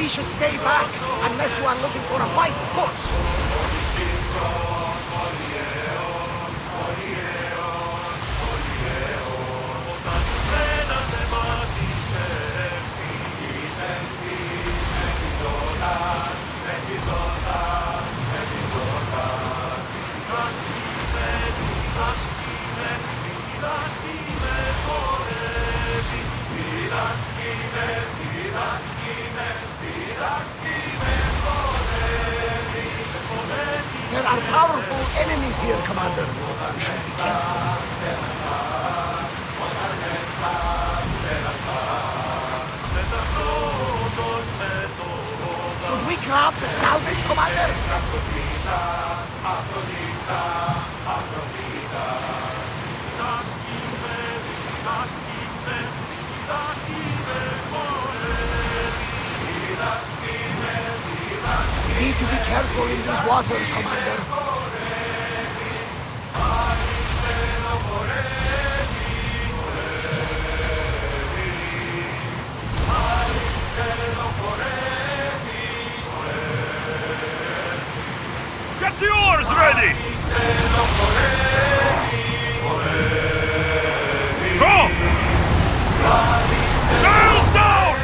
we should stay back, unless you are looking for a fight, of course. There are powerful enemies here, Commander. We should be careful. Should we grab the salvage, Commander? We need to be careful in these waters, Commander. Get the oars ready! Go! Sails down!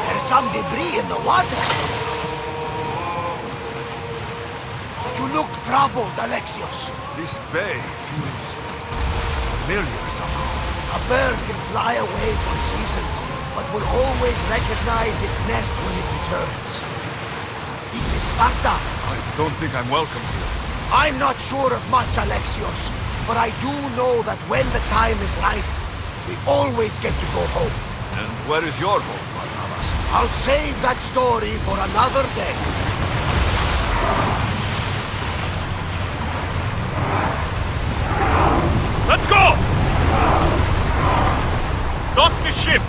There's some debris in the water. You look troubled, Alexios. This bay feels familiar somehow. A bird can fly away for seasons, but will always recognize its nest when it returns. This is Sparta. I don't think I'm welcome here. I'm not sure of much, Alexios, but I do know that when the time is right, we always get to go home. And where is your home, Barnabas? I'll save that story for another day. Let's go! Dock the ship!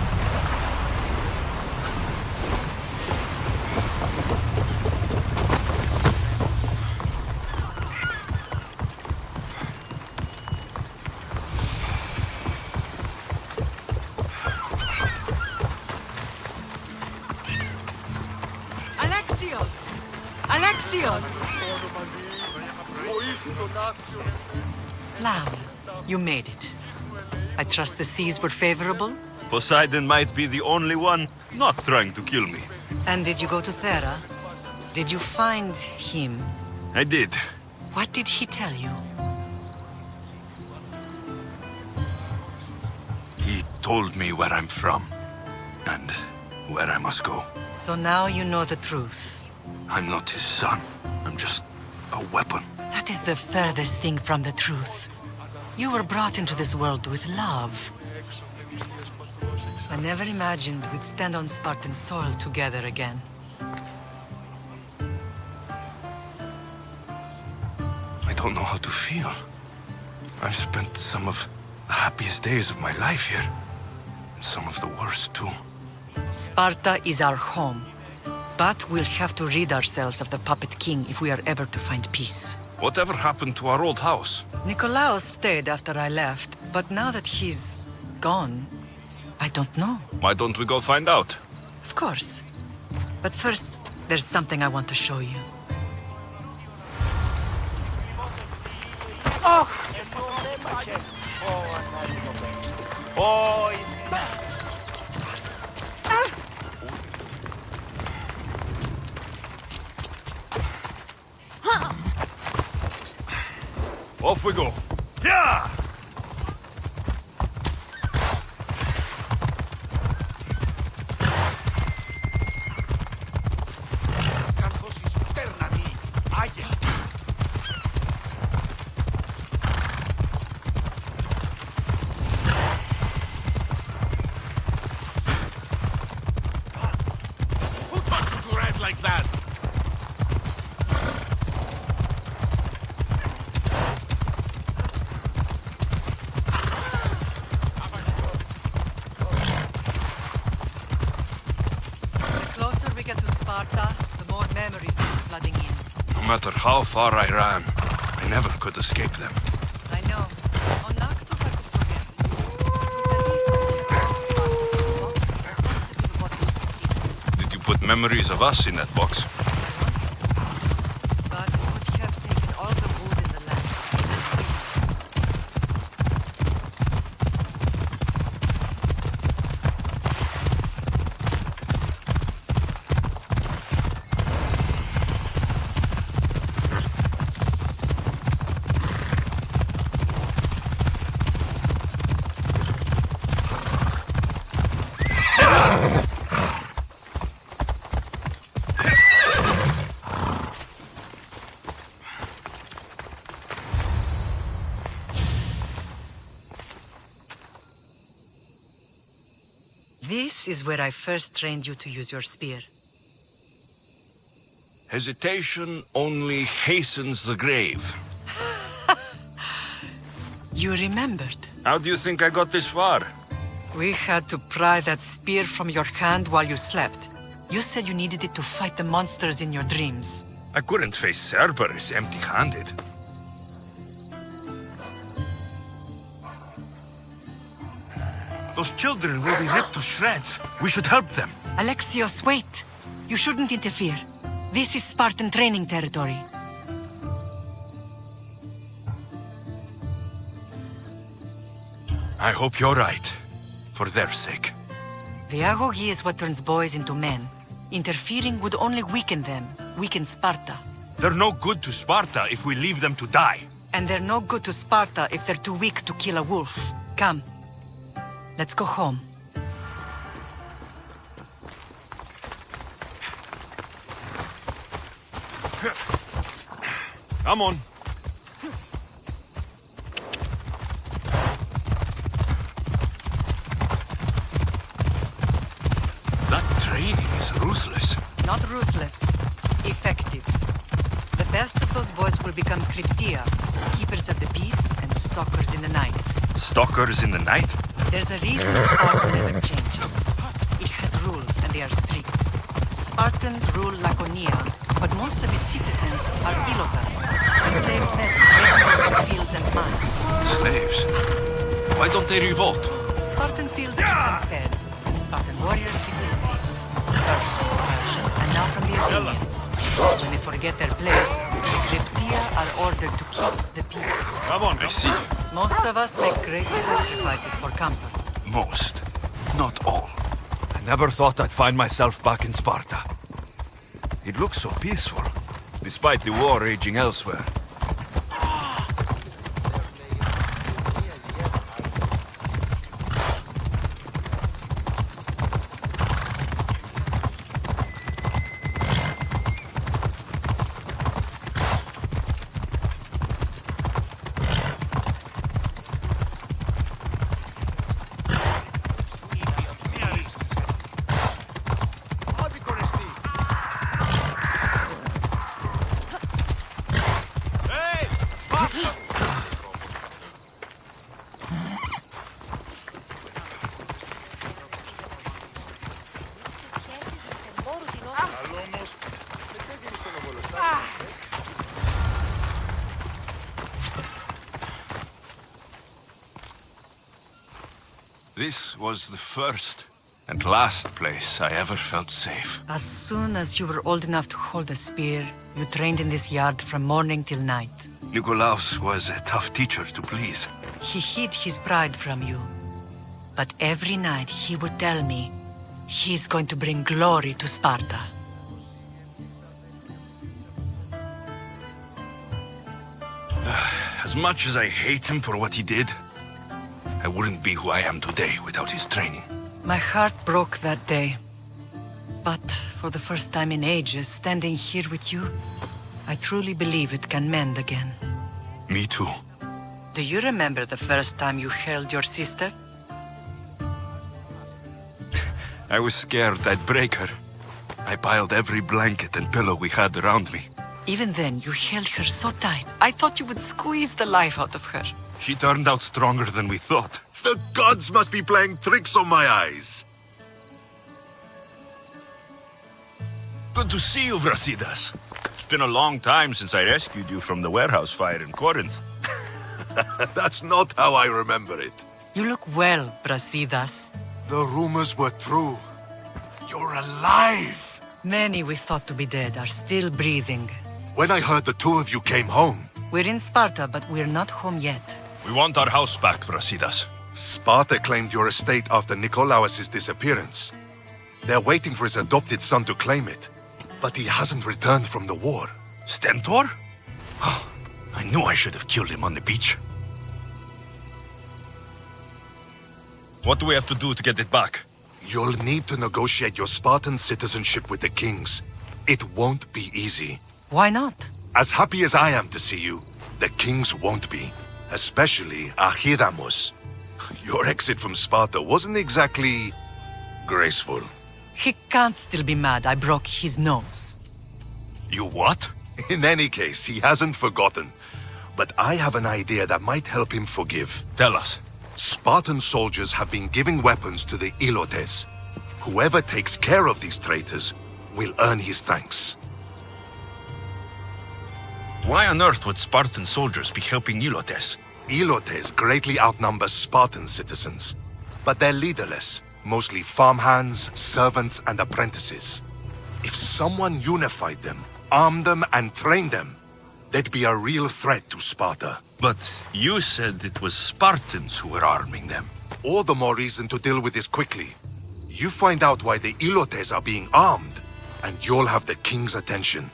Alexios! Alexios! Lamb, you made it. I trust the seas were favorable? Poseidon might be the only one not trying to kill me. And did you go to Thera? Did you find him? I did. What did he tell you? He told me where I'm from. And where I must go. So now you know the truth. I'm not his son. I'm just a weapon. That is the furthest thing from the truth. You were brought into this world with love. I never imagined we'd stand on Spartan soil together again. I don't know how to feel. I've spent some of the happiest days of my life here. And some of the worst, too. Sparta is our home. But we'll have to rid ourselves of the Puppet King if we are ever to find peace. Whatever happened to our old house? Nikolaos stayed after I left, but now that he's gone, I don't know. Why don't we go find out? Of course. But first, there's something I want to show you. Off we go. Yeah! Who taught you to ride like that? The closer we get to Sparta, the more memories come flooding in. matter how far I ran, I never could escape them. I know. On Naxos I could forget. It was as if I had a box Did you put memories of us in that box? but it would have taken all the wood in the land. This is where I first trained you to use your spear. Hesitation only hastens the grave. You remembered. How do you think I got this far? We had to pry that spear from your hand while you slept. You said you needed it to fight the monsters in your dreams. I couldn't face Cerberus empty-handed. Those children will be ripped to shreds. We should help them. Alexios, wait! You shouldn't interfere. This is Spartan training territory. I hope you're right. For their sake. The agogi is what turns boys into men. Interfering would only weaken them, weaken Sparta. They're no good to Sparta if we leave them to die. And they're no good to Sparta if they're too weak to kill a wolf. Come. Let's go home. Come on. That training is ruthless. Not ruthless. Effective. The best of those boys will become Cryptia, keepers of the peace and stalkers in the night. Stalkers in the night? There's a reason Sparta never changes. It has rules and they are strict. Spartans rule Laconia, but most of its citizens are ilotas, enslaved peasants living in fields and mines. Slaves? Why don't they revolt? Spartan fields keep them fed, and Spartan warriors keep them safe. First from the Persians, and now from the Athenians. When they forget their place, the Cryptia are ordered to keep the peace. Come on, I see. Most of us make great sacrifices for comfort. Most. Not all. I never thought I'd find myself back in Sparta. It looks so peaceful, despite the war raging elsewhere. This was the first and last place I ever felt safe. As soon as you were old enough to hold a spear, you trained in this yard from morning till night. Nikolaos was a tough teacher to please. He hid his pride from you. But every night he would tell me, he's going to bring glory to Sparta. As much as I hate him for what he did, I wouldn't be who I am today without his training. My heart broke that day. But for the first time in ages, standing here with you, I truly believe it can mend again. Me too. Do you remember the first time you held your sister? I was scared I'd break her. I piled every blanket and pillow we had around me. Even then, you held her so tight, I thought you would squeeze the life out of her. She turned out stronger than we thought. The gods must be playing tricks on my eyes. Good to see you, Vrasidas. been a long time since I rescued you from the warehouse fire in Corinth. That's not how I remember it. You look well, Brasidas. The rumors were true. You're alive! Many we thought to be dead are still breathing. When I heard the two of you came home, We're in Sparta, but we're not home yet. We want our house back, Brasidas. Sparta claimed your estate after Nikolaos' disappearance. They're waiting for his adopted son to claim it, but he hasn't returned from the war. Stentor? I knew I should have killed him on the beach. What do we have to do to get it back? You'll need to negotiate your Spartan citizenship with the kings. It won't be easy. Why not? As happy as I am to see you, the kings won't be. Especially Archidamos. Your exit from Sparta wasn't exactly graceful. He can't still be mad I broke his nose. You what? In any case, he hasn't forgotten. But I have an idea that might help him forgive. Tell us. Spartan soldiers have been giving weapons to the Ilotes. Whoever takes care of these traitors will earn his thanks. Why on earth would Spartan soldiers be helping Ilotes? Ilotes greatly outnumber Spartan citizens, but they're leaderless, mostly farmhands, servants, and apprentices. If someone unified them, armed them, and trained them, they'd be a real threat to Sparta. But you said it was Spartans who were arming them. All the more reason to deal with this quickly. You find out why the Ilotes are being armed, and you'll have the king's attention.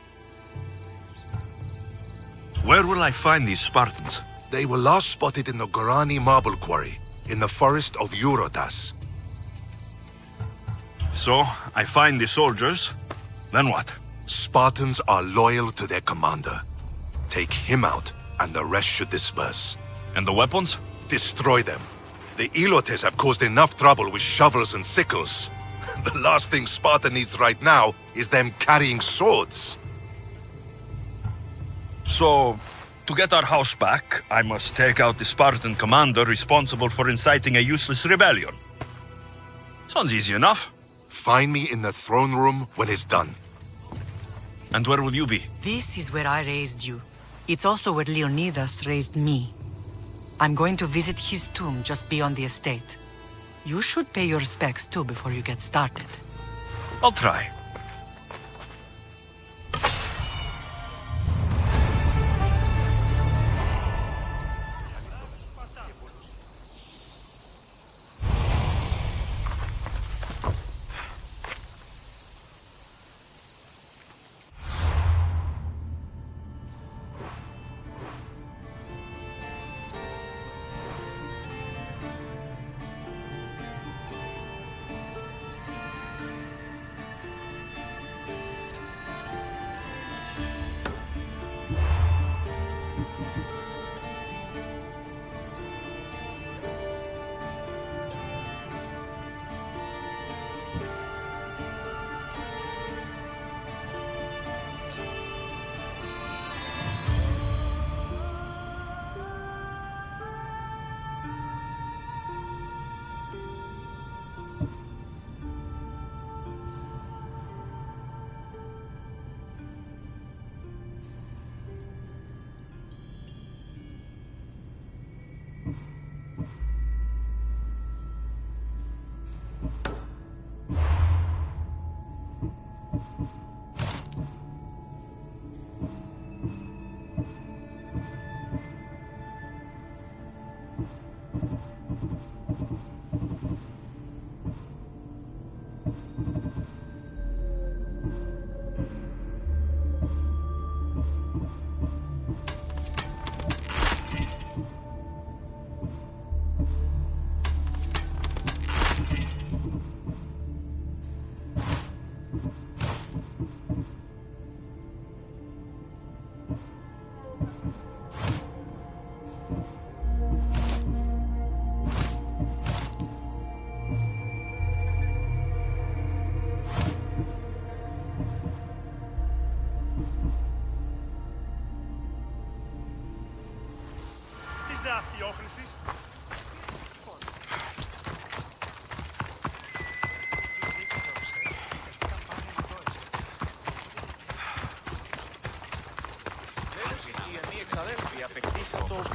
Where will I find these Spartans? They were last spotted in the Gorani marble quarry, in the forest of Eurotas. So, I find the soldiers, then what? Spartans are loyal to their commander. Take him out, and the rest should disperse. And the weapons? Destroy them. The Ilotes have caused enough trouble with shovels and sickles. The last thing Sparta needs right now is them carrying swords. So, to get our house back, I must take out the Spartan commander responsible for inciting a useless rebellion. Sounds easy enough. Find me in the throne room when it's done. And where will you be? This is where I raised you. It's also where Leonidas raised me. I'm going to visit his tomb just beyond the estate. You should pay your respects too before you get started. I'll try.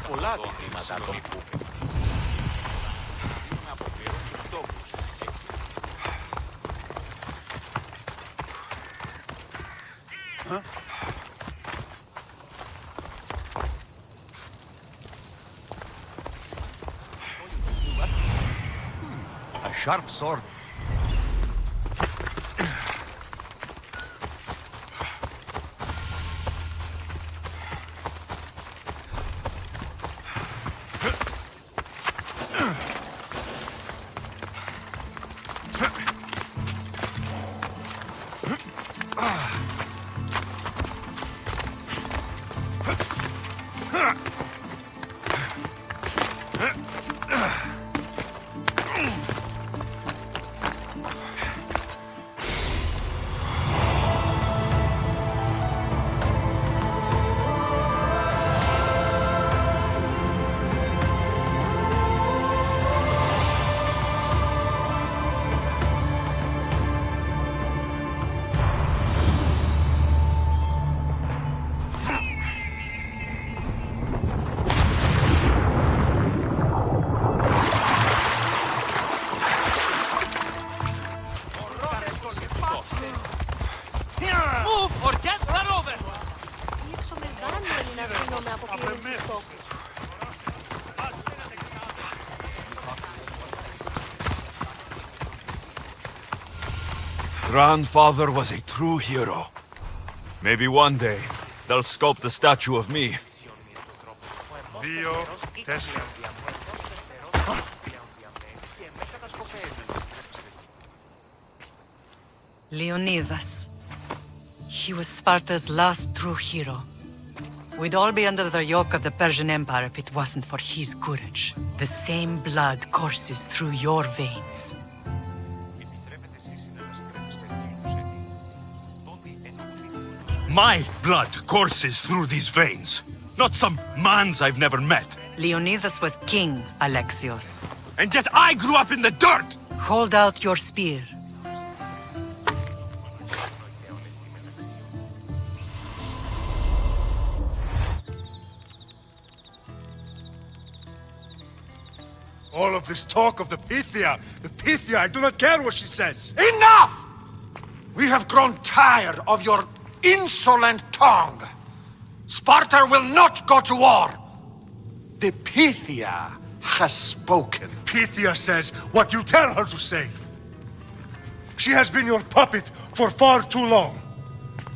πολλά διδήματα των που. A sharp sword. Move or get run over! Ήρθω μεγάλο είναι να δίνομαι από πυρηνικούς στόχους. Grandfather was a true hero. Maybe one day they'll sculpt a statue of me. Δύο, τέσσερα. Leonidas. He was Sparta's last true hero. We'd all be under the yoke of the Persian Empire if it wasn't for his courage. The same blood courses through your veins. My blood courses through these veins, not some man's I've never met. Leonidas was king, Alexios. And yet I grew up in the dirt! Hold out your spear. All of this talk of the Pythia, I do not care what she says. Enough! We have grown tired of your insolent tongue. Sparta will not go to war. The Pythia has spoken. Pythia says what you tell her to say. She has been your puppet for far too long.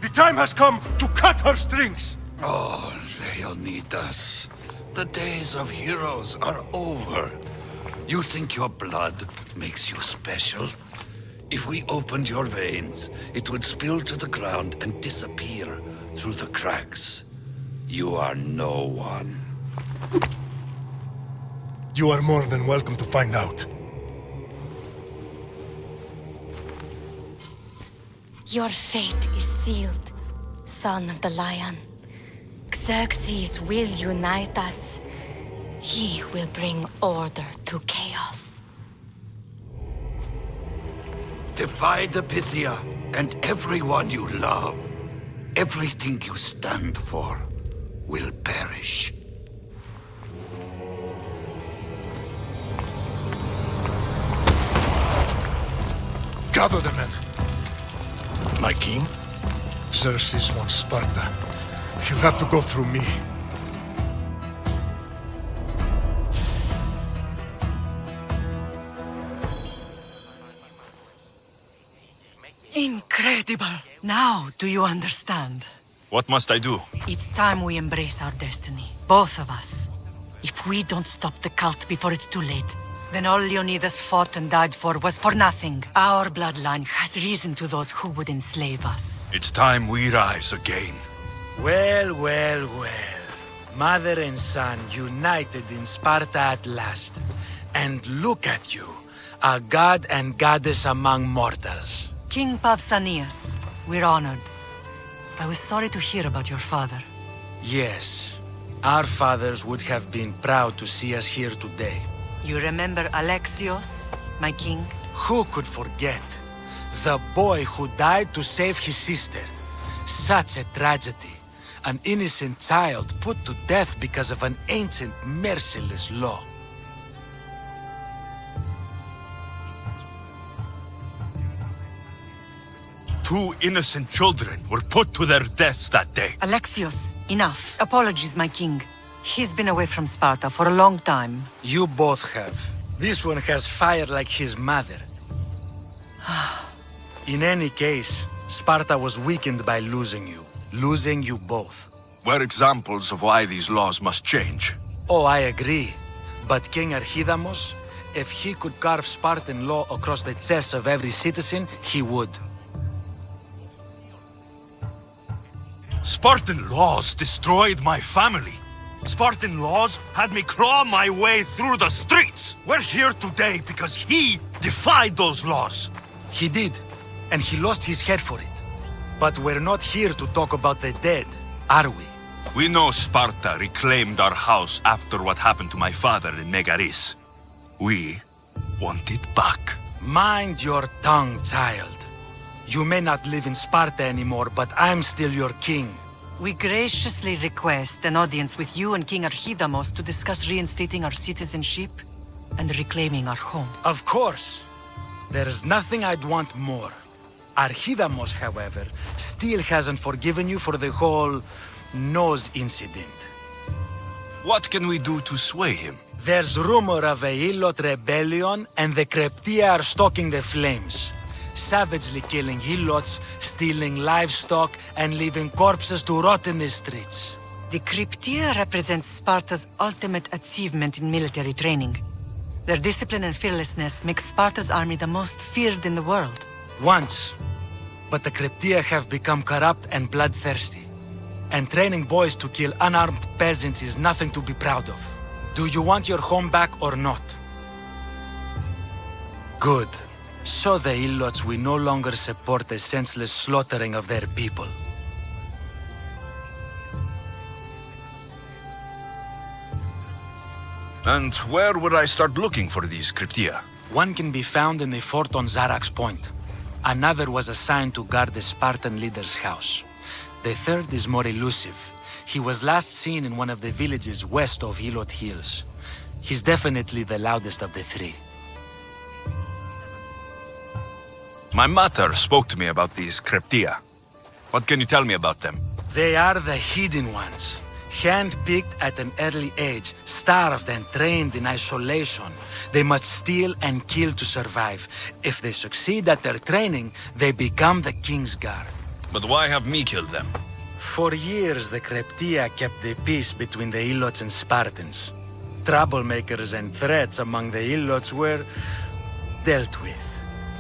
The time has come to cut her strings. Oh, Leonidas, the days of heroes are over. You think your blood makes you special? If we opened your veins, it would spill to the ground and disappear through the cracks. You are no one. You are more than welcome to find out. Your fate is sealed, son of the lion. Xerxes will unite us. He will bring order to chaos. Divide the Pythia and everyone you love. Everything you stand for will perish. Gather the men. My king? Xerxes wants Sparta. He'll have to go through me. Incredible! Now, do you understand? What must I do? It's time we embrace our destiny. Both of us. If we don't stop the cult before it's too late, then all Leonidas fought and died for was for nothing. Our bloodline has risen to those who would enslave us. It's time we rise again. Well, well, well. Mother and son united in Sparta at last. And look at you, a god and goddess among mortals. King Pausanias, we're honored. I was sorry to hear about your father. Yes, our fathers would have been proud to see us here today. You remember Alexios, my king? Who could forget? The boy who died to save his sister. Such a tragedy. An innocent child put to death because of an ancient, merciless law. Two innocent children were put to their deaths that day. Alexios, enough. Apologies, my king. He's been away from Sparta for a long time. You both have. This one has fire like his mother. In any case, Sparta was weakened by losing you both. We're examples of why these laws must change. Oh, I agree. But King Archidamos, if he could carve Spartan law across the chests of every citizen, he would. Spartan laws destroyed my family. Spartan laws had me claw my way through the streets. We're here today because he defied those laws. He did, and he lost his head for it. But we're not here to talk about the dead, are we? We know Sparta reclaimed our house after what happened to my father in Megaris. We want it back. Mind your tongue, child. You may not live in Sparta anymore, but I'm still your king. We graciously request an audience with you and King Archidamos to discuss reinstating our citizenship and reclaiming our home. Of course. There's nothing I'd want more. Archidamos, however, still hasn't forgiven you for the whole nose incident. What can we do to sway him? There's rumor of a Hilot rebellion, and the Kreptia are stoking the flames. Savagely killing Hilots, stealing livestock, and leaving corpses to rot in the streets. The Cryptia represents Sparta's ultimate achievement in military training. Their discipline and fearlessness make Sparta's army the most feared in the world. Once. But the Cryptia have become corrupt and bloodthirsty. And training boys to kill unarmed peasants is nothing to be proud of. Do you want your home back or not? Good. So the Ilots will no longer support the senseless slaughtering of their people. And where would I start looking for these Cryptia? One can be found in the fort on Zarak's Point. Another was assigned to guard the Spartan leader's house. The third is more elusive. He was last seen in one of the villages west of Hilot Hills. He's definitely the loudest of the three. My mater spoke to me about these Cryptia. What can you tell me about them? They are the hidden ones. Hand-picked at an early age, starved and trained in isolation. They must steal and kill to survive. If they succeed at their training, they become the King's Guard. But why have me killed them? For years, the Cryptia kept the peace between the Ilots and Spartans. Troublemakers and threats among the Ilots were dealt with.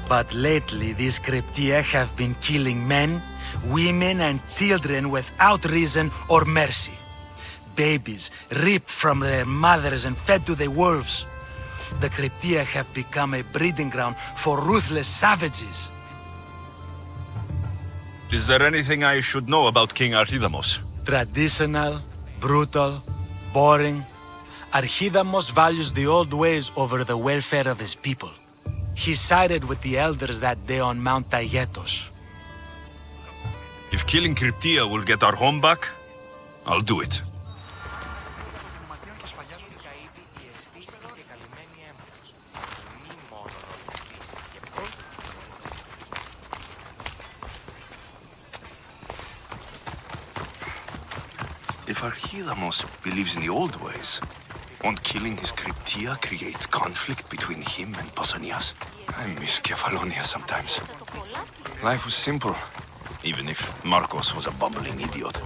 But lately, these Cryptia have been killing men, women, and children without reason or mercy. Babies ripped from their mothers and fed to the wolves. The Cryptia have become a breeding ground for ruthless savages. Is there anything I should know about King Archidamos? Traditional, brutal, boring. Archidamos values the old ways over the welfare of his people. He sided with the elders that day on Mount Taygetos. If killing Cryptia will get our home back, I'll do it. If Archidamos believes in the old ways, won't killing his Cryptia create conflict between him and Pausanias? I miss Kefalonia sometimes. Life was simple, even if Marcos was a bumbling idiot.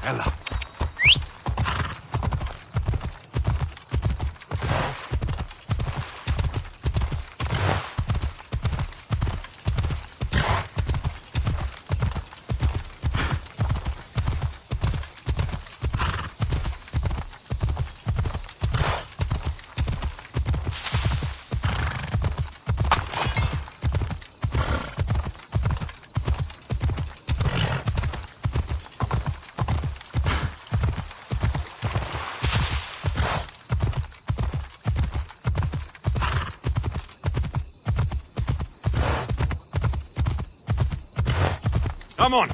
Ella. Come on!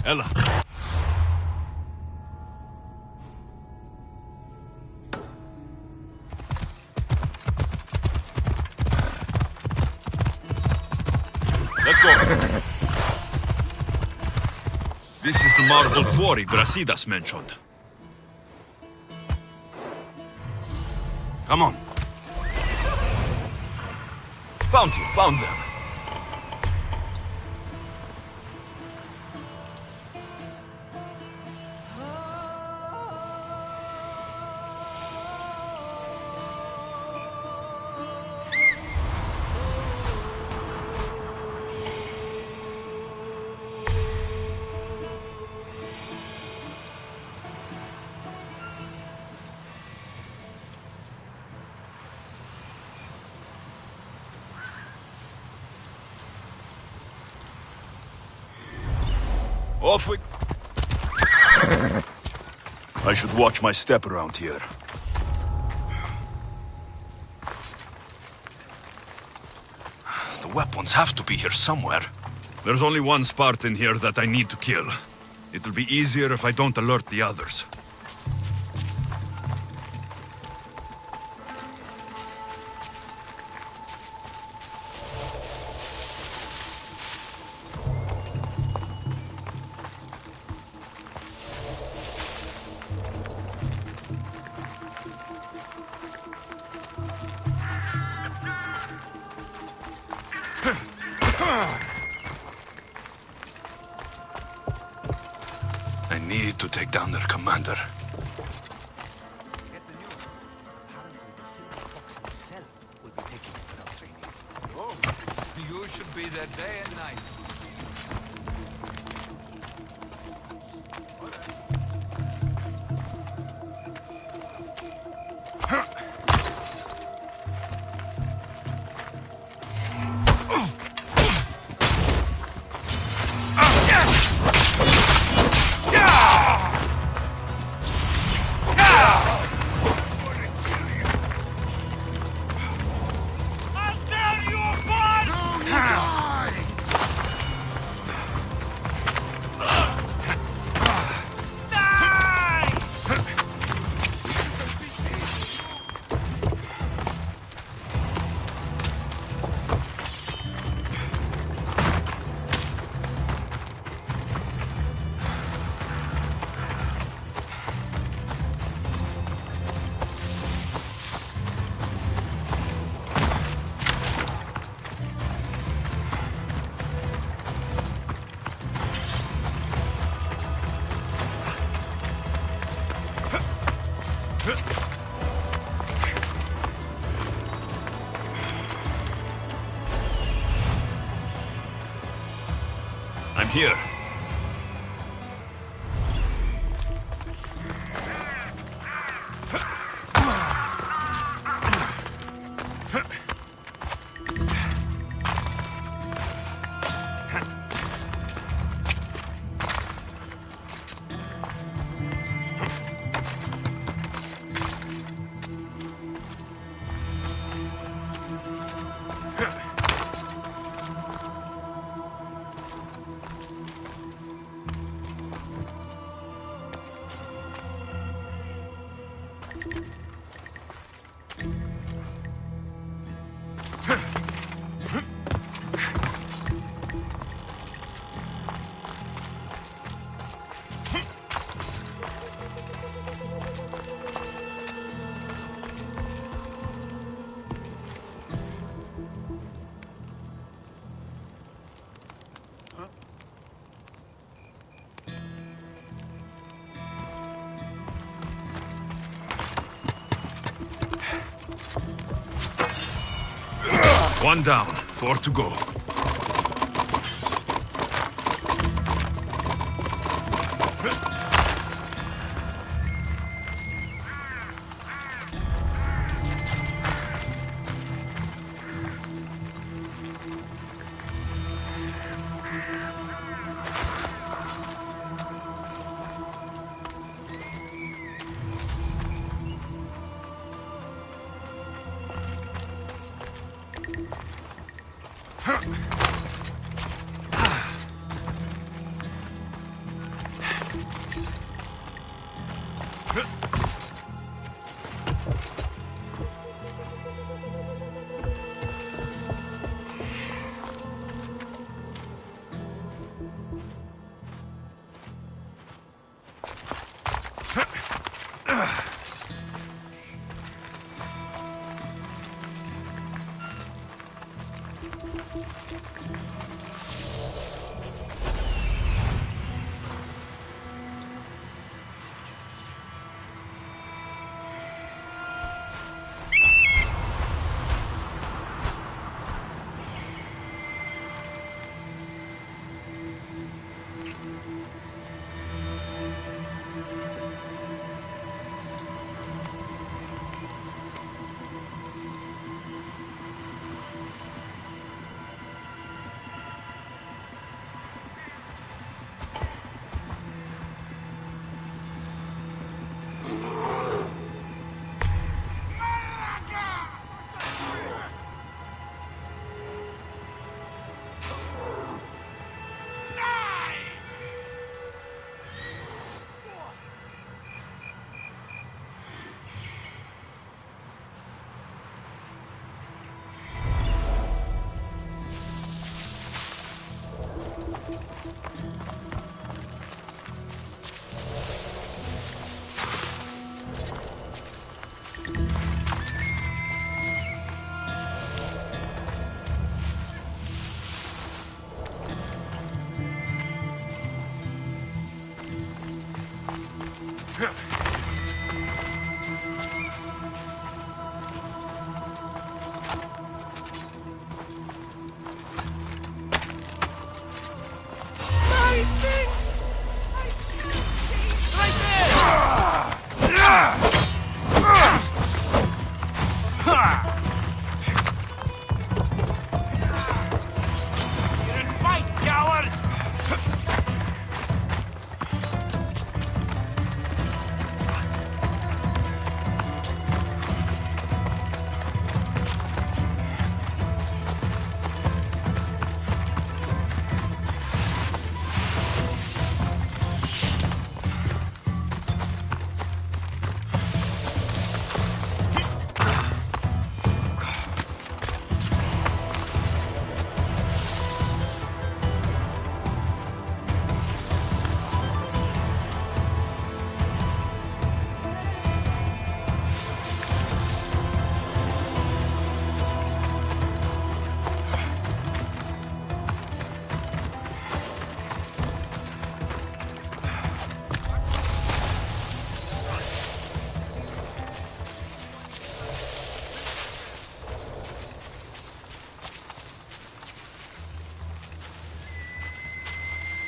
Ella. Let's go. This is the marble quarry Brasidas mentioned. Come on. Found them. Off we... I should watch my step around here. The weapons have to be here somewhere. There's only one Spartan here that I need to kill. It'll be easier if I don't alert the others. I need to take down their commander. You should be there day and night. I'm here. One down, 4 to go.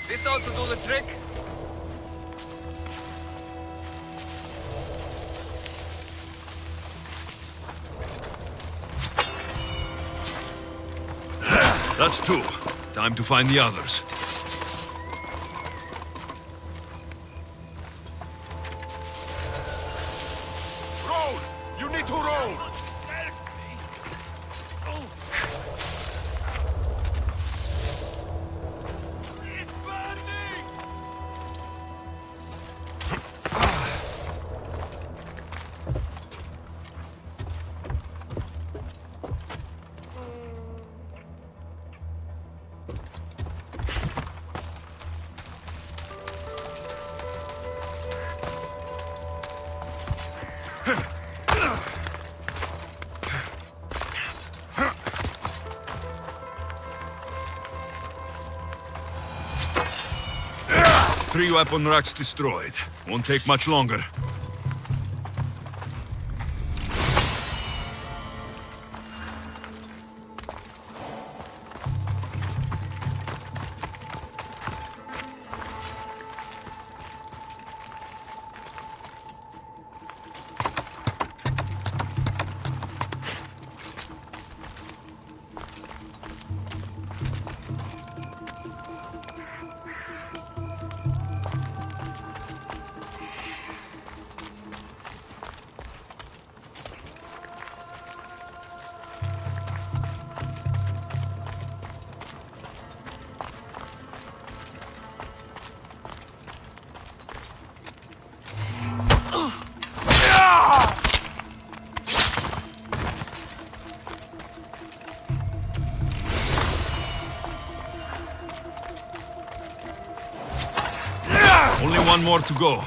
This ought to do the trick. That's 2. Time to find the others. Roll! You need to roll! Three weapon racks destroyed. Won't take much longer. Only one more to go.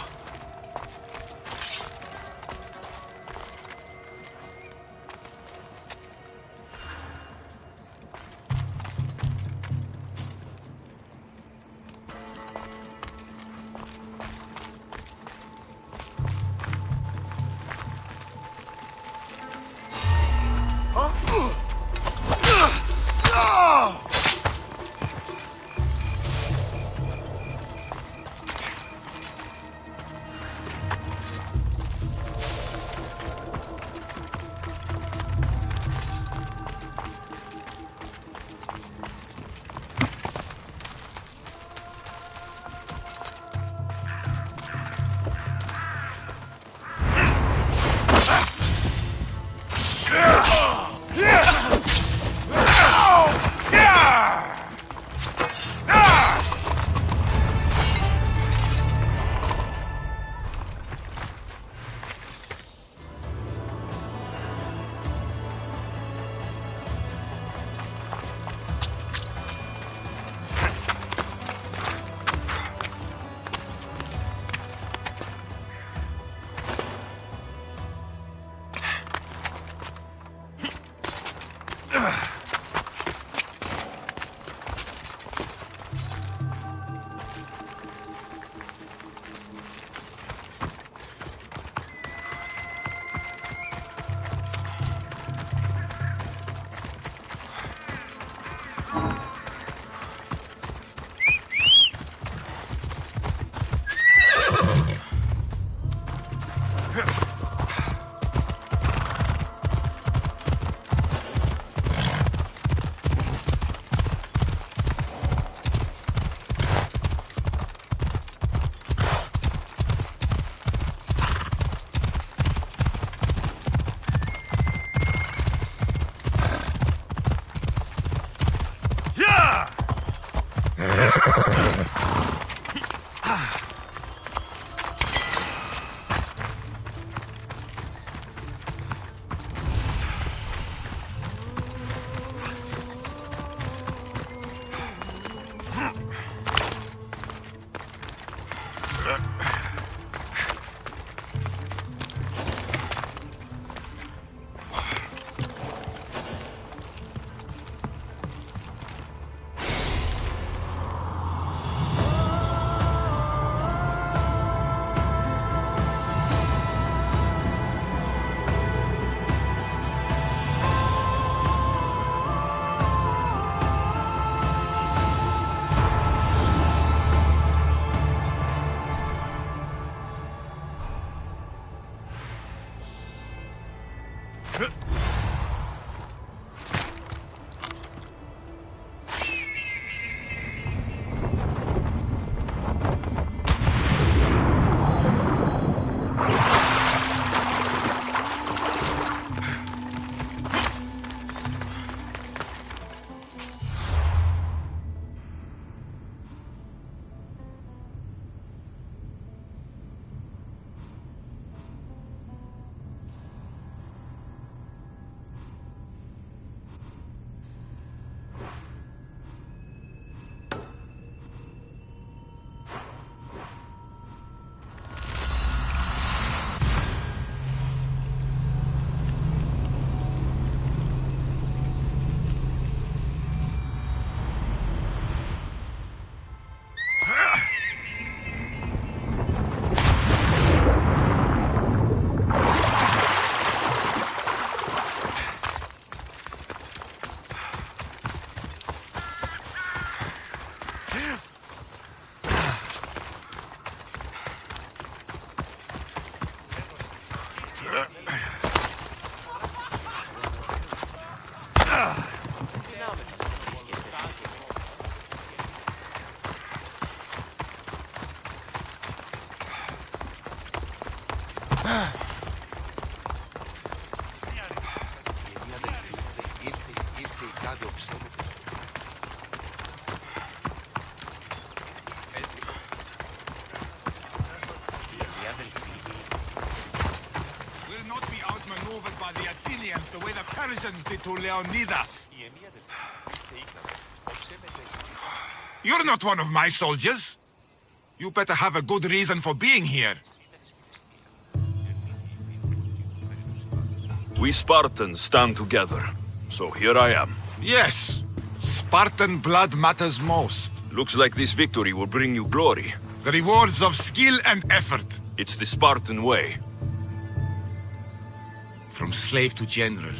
The way the Persians did to Leonidas. You're not one of my soldiers. You better have a good reason for being here. We Spartans stand together, so here I am. Yes. Spartan blood matters most. Looks like this victory will bring you glory. The rewards of skill and effort. It's the Spartan way. From slave to general.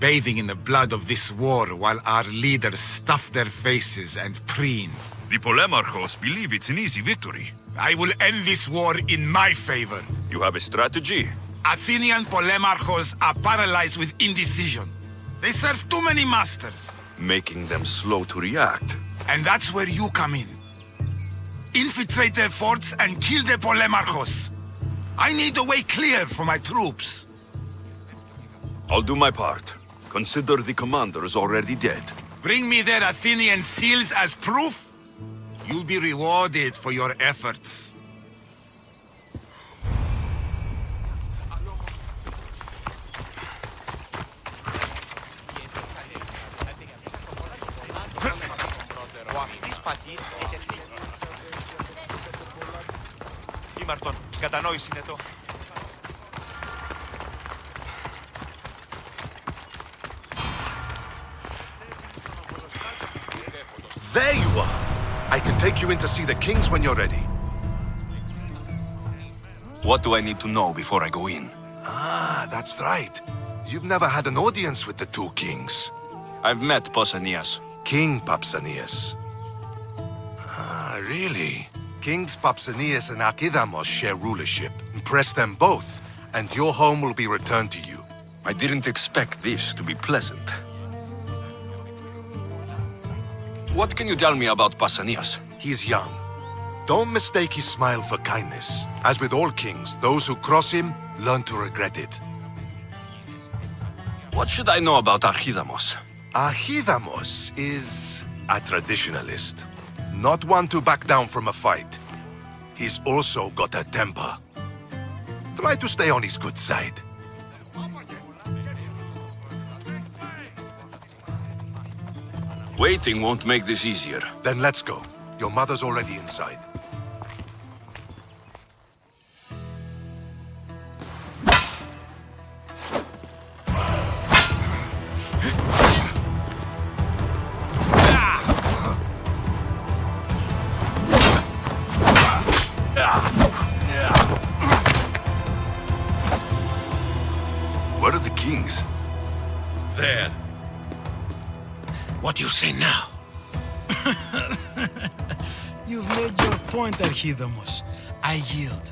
Bathing in the blood of this war while our leaders stuff their faces and preen. The Polemarchos believe it's an easy victory. I will end this war in my favor. You have a strategy? Athenian Polemarchos are paralyzed with indecision. They serve too many masters. Making them slow to react. And that's where you come in. Infiltrate their forts and kill the Polemarchos. I need a way clear for my troops. I'll do my part. Consider the commander is already dead. Bring me their Athenian seals as proof. You'll be rewarded for your efforts. Ήμαρτον, κατανόηση είναι το. There you are! I can take you in to see the kings when you're ready. What do I need to know before I go in? Ah, that's right. You've never had an audience with the two kings. I've met Pausanias. King Pausanias. Ah, really? Kings Pausanias and Archidamos share rulership. Impress them both, and your home will be returned to you. I didn't expect this to be pleasant. What can you tell me about Pausanias? He's young. Don't mistake his smile for kindness. As with all kings, those who cross him learn to regret it. What should I know about Archidamos? Archidamos is a traditionalist. Not one to back down from a fight. He's also got a temper. Try to stay on his good side. Waiting won't make this easier. Then let's go. Your mother's already inside. Where are the kings? There. What do you say now? You've made your point, Archidamos. I yield.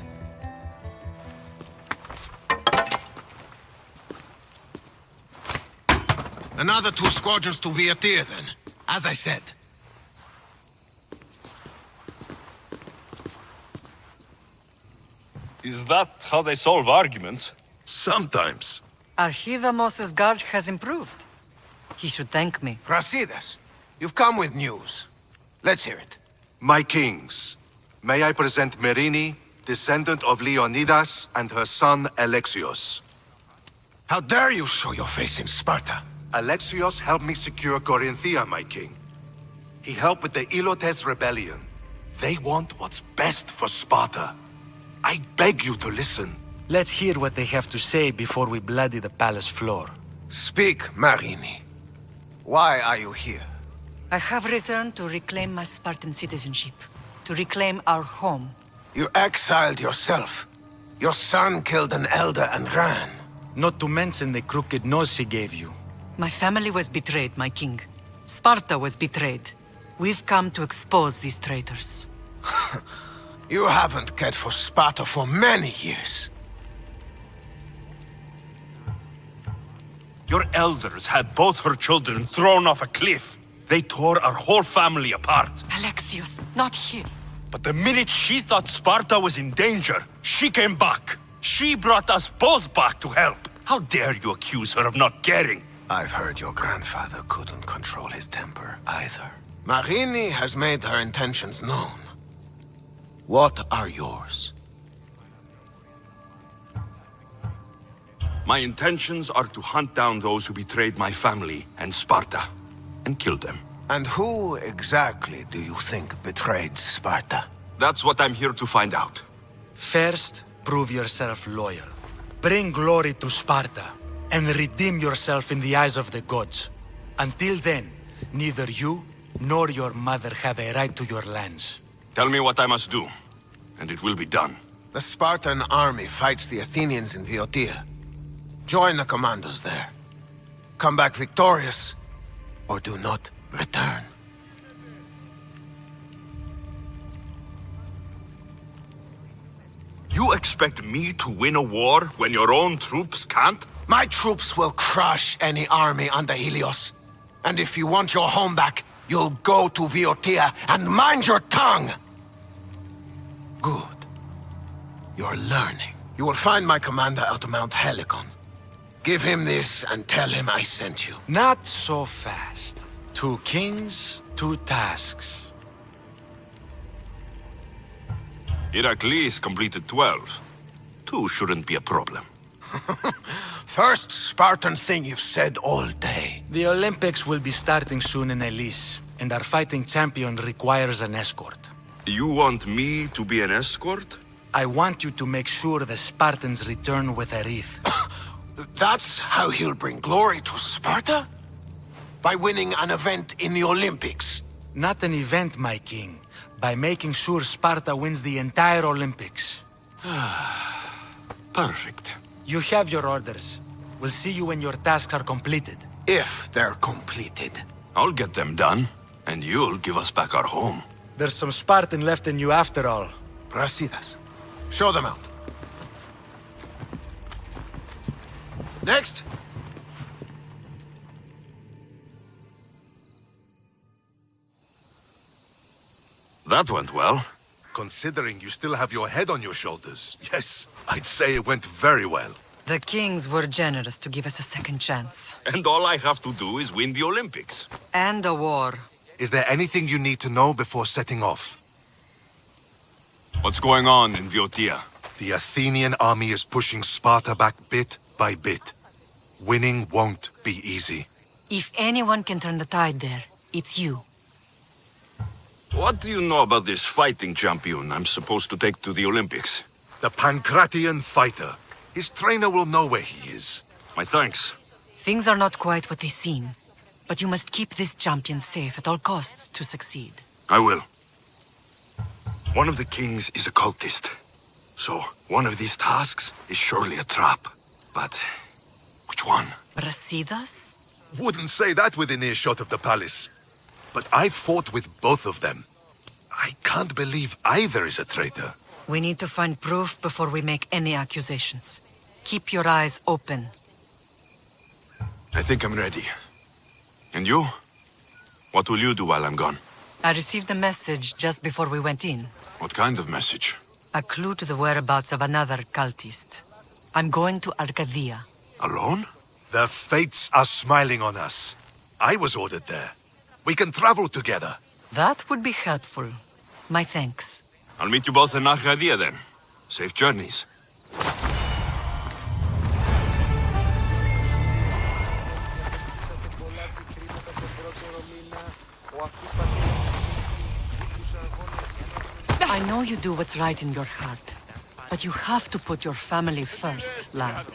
Another 2 squadrons to Viatir, then. As I said. Is that how they solve arguments? Sometimes. Archidamos' guard has improved. He should thank me. Brasidas, you've come with news. Let's hear it. My kings, may I present Merini, descendant of Leonidas, and her son Alexios. How dare you show your face in Sparta? Alexios helped me secure Corinthia, my king. He helped with the Ilotes rebellion. They want what's best for Sparta. I beg you to listen. Let's hear what they have to say before we bloody the palace floor. Speak, Marini. Why are you here? I have returned to reclaim my Spartan citizenship, to reclaim our home. You exiled yourself. Your son killed an elder and ran. Not to mention the crooked nose he gave you. My family was betrayed, my king. Sparta was betrayed. We've come to expose these traitors. You haven't cared for Sparta for many years. Your elders had both her children thrown off a cliff. They tore our whole family apart. Alexios, not here. But the minute she thought Sparta was in danger, she came back. She brought us both back to help. How dare you accuse her of not caring? I've heard your grandfather couldn't control his temper either. Marini has made her intentions known. What are yours? My intentions are to hunt down those who betrayed my family and Sparta, and kill them. And who exactly do you think betrayed Sparta? That's what I'm here to find out. First, prove yourself loyal. Bring glory to Sparta, and redeem yourself in the eyes of the gods. Until then, neither you nor your mother have a right to your lands. Tell me what I must do, and it will be done. The Spartan army fights the Athenians in Viotia. Join the commandos there. Come back victorious, or do not return. You expect me to win a war when your own troops can't? My troops will crush any army under Helios. And if you want your home back, you'll go to Viotia and mind your tongue! Good. You're learning. You will find my commander at Mount Helicon. Give him this and tell him I sent you. Not so fast. 2 kings, 2 tasks. Heracles completed 12. 2 shouldn't be a problem. First Spartan thing you've said all day. The Olympics will be starting soon in Elise, and our fighting champion requires an escort. You want me to be an escort? I want you to make sure the Spartans return with a wreath. That's how he'll bring glory to Sparta? By winning an event in the Olympics? Not an event, my king. By making sure Sparta wins the entire Olympics. Perfect. You have your orders. We'll see you when your tasks are completed. If they're completed. I'll get them done, and you'll give us back our home. There's some Spartan left in you after all. Brasidas. Show them out. Next. That went well. Considering you still have your head on your shoulders, yes, I'd say it went very well. The kings were generous to give us a second chance. And all I have to do is win the Olympics. And a war. Is there anything you need to know before setting off? What's going on in Viotia? The Athenian army is pushing Sparta back bit by bit. Winning won't be easy. If anyone can turn the tide there, it's you. What do you know about this fighting champion I'm supposed to take to the Olympics? The Pancratian fighter. His trainer will know where he is. My thanks. Things are not quite what they seem, but you must keep this champion safe at all costs to succeed. I will. One of the kings is a cultist. So, one of these tasks is surely a trap. But, which one? Brasidas? Wouldn't say that within earshot of the palace. But I fought with both of them. I can't believe either is a traitor. We need to find proof before we make any accusations. Keep your eyes open. I think I'm ready. And you? What will you do while I'm gone? I received a message just before we went in. What kind of message? A clue to the whereabouts of another cultist. I'm going to Arcadia. Alone? The fates are smiling on us. I was ordered there. We can travel together. That would be helpful. My thanks. I'll meet you both in Arcadia then. Safe journeys. I know you do what's right in your heart, but you have to put your family first, lad.